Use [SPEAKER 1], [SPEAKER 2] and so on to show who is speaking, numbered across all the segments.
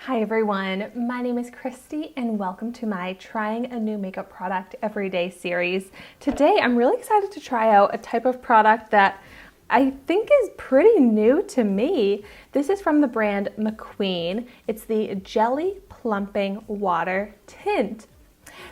[SPEAKER 1] Hi everyone, my name is Christy and welcome to my Trying a New Makeup Product Everyday series. Today I'm really excited to try out a type of product that I think is pretty new to me. This is from the brand Macqueen. It's the Jelly Plumping Water Tint.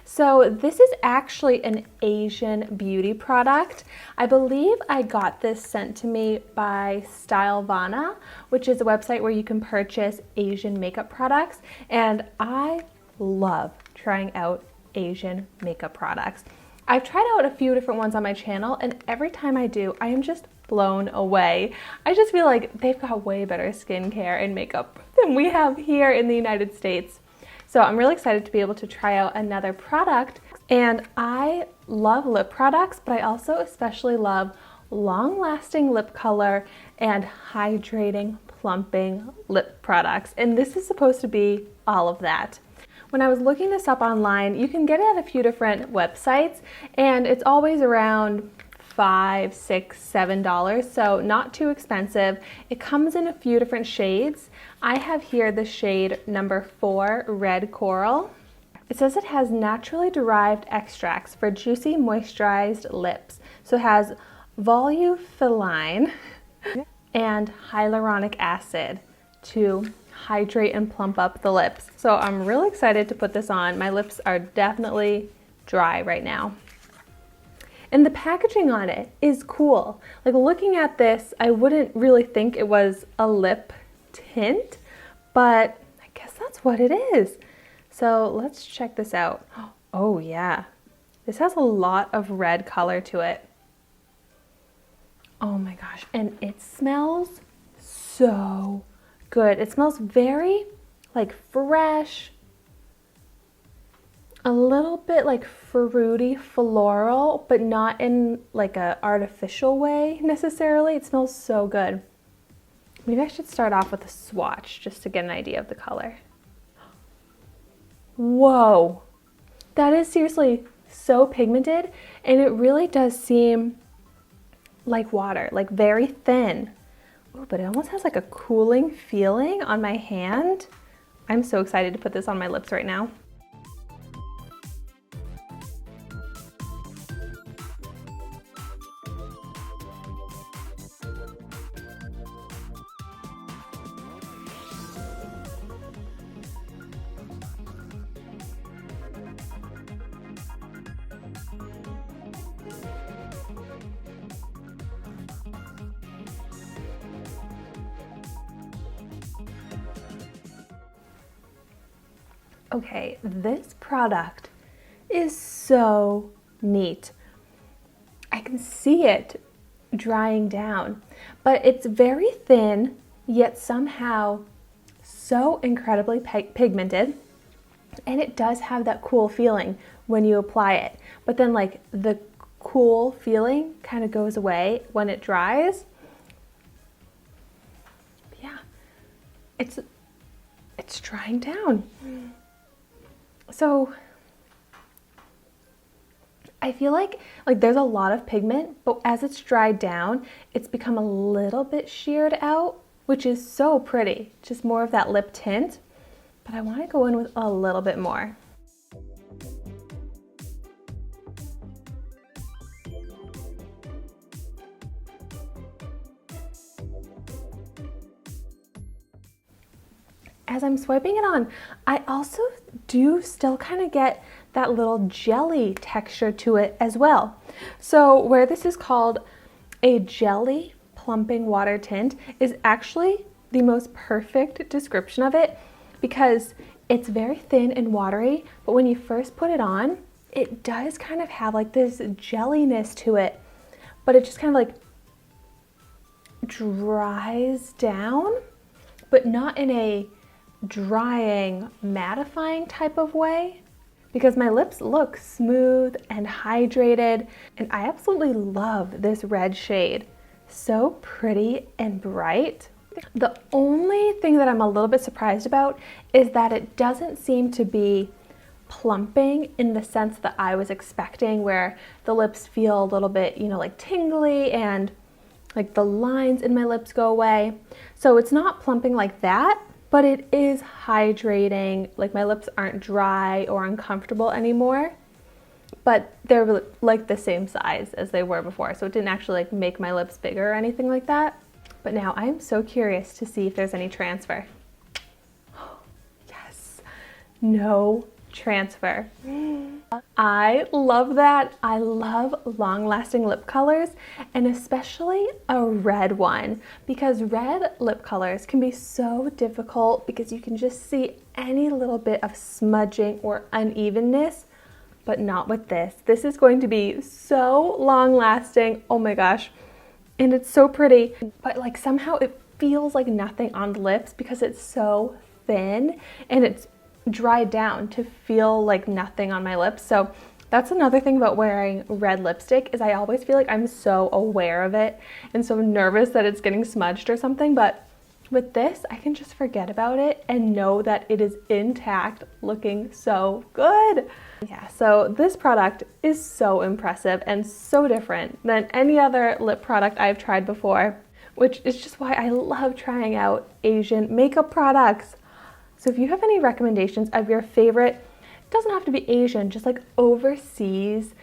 [SPEAKER 1] So this is actually an Asian beauty product. I believe I got this sent to me by stylevana, which is a website where you can purchase Asian makeup products. And I love trying out Asian makeup products. I've tried out a few different ones on my channel, and every time I do, I am just blown away. I just feel like they've got way better skincare and makeup than we have here in the United States. So I'm really excited to be able to try out another product. And I love lip products, but I also especially love long-lasting lip color and hydrating, plumping lip products. And this is supposed to be all of that. When I was looking this up online, you can get it at a few different websites, and it's always around $5, $6, $7, so not too expensive. It comes in a few different shades. I have here the shade number 4, Red Coral. It says it has naturally derived extracts for juicy, moisturized lips. So it has volufiline and hyaluronic acid to hydrate and plump up the lips. So I'm really excited to put this on. My lips are definitely dry right now. And the packaging on it is cool. Like, looking at this, I wouldn't really think it was a lip tint, but I guess that's what it is. So let's check this out. Oh yeah, this has a lot of red color to it. Oh my gosh, and it smells so good. It smells very like fresh, a little bit like fruity, floral, but not in like a artificial way necessarily. It smells so good. Maybe I should start off with a swatch just to get an idea of the color. Whoa, that is seriously so pigmented, and it really does seem like water, like very thin. Ooh, but it almost has like a cooling feeling on my hand. I'm so excited to put this on my lips right now. Okay, this product is so neat. I can see it drying down, but it's very thin, yet somehow so incredibly pigmented. And it does have that cool feeling when you apply it. But then like the cool feeling kind of goes away when it dries. Yeah, it's drying down. So I feel like there's a lot of pigment, but as it's dried down, it's become a little bit sheared out, which is so pretty. Just more of that lip tint, but I want to go in with a little bit more. As I'm swiping it on, I also do still kind of get that little jelly texture to it as well. So where this is called a jelly plumping water tint is actually the most perfect description of it, because it's very thin and watery, but when you first put it on, it does kind of have like this jelliness to it, but it just kind of like dries down, but not in a drying, mattifying type of way, because my lips look smooth and hydrated, and I absolutely love this red shade. So pretty and bright. The only thing that I'm a little bit surprised about is that it doesn't seem to be plumping in the sense that I was expecting, where the lips feel a little bit, you know, like tingly and like the lines in my lips go away. So it's not plumping like that, but it is hydrating. Like my lips aren't dry or uncomfortable anymore, but they're like the same size as they were before. So it didn't actually like make my lips bigger or anything like that. But now I'm so curious to see if there's any transfer. Yes, no transfer. I love that. I love long-lasting lip colors, and especially a red one, because red lip colors can be so difficult because you can just see any little bit of smudging or unevenness, but not with this. This is going to be so long-lasting. Oh my gosh. And it's so pretty, but like somehow it feels like nothing on the lips because it's so thin and it's dried down to feel like nothing on my lips. So that's another thing about wearing red lipstick, is I always feel like I'm so aware of it and so nervous that it's getting smudged or something. But with this, I can just forget about it and know that it is intact, looking so good. Yeah, so this product is so impressive and so different than any other lip product I've tried before, which is just why I love trying out Asian makeup products. So if you have any recommendations of your favorite, it doesn't have to be Asian, just like overseas,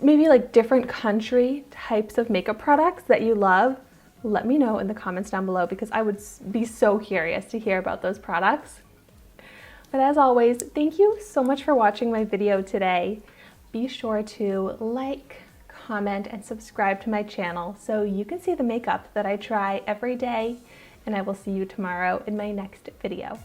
[SPEAKER 1] maybe like different country types of makeup products that you love, let me know in the comments down below, because I would be so curious to hear about those products. But as always, thank you so much for watching my video today. Be sure to like, comment, and subscribe to my channel so you can see the makeup that I try every day, and I will see you tomorrow in my next video.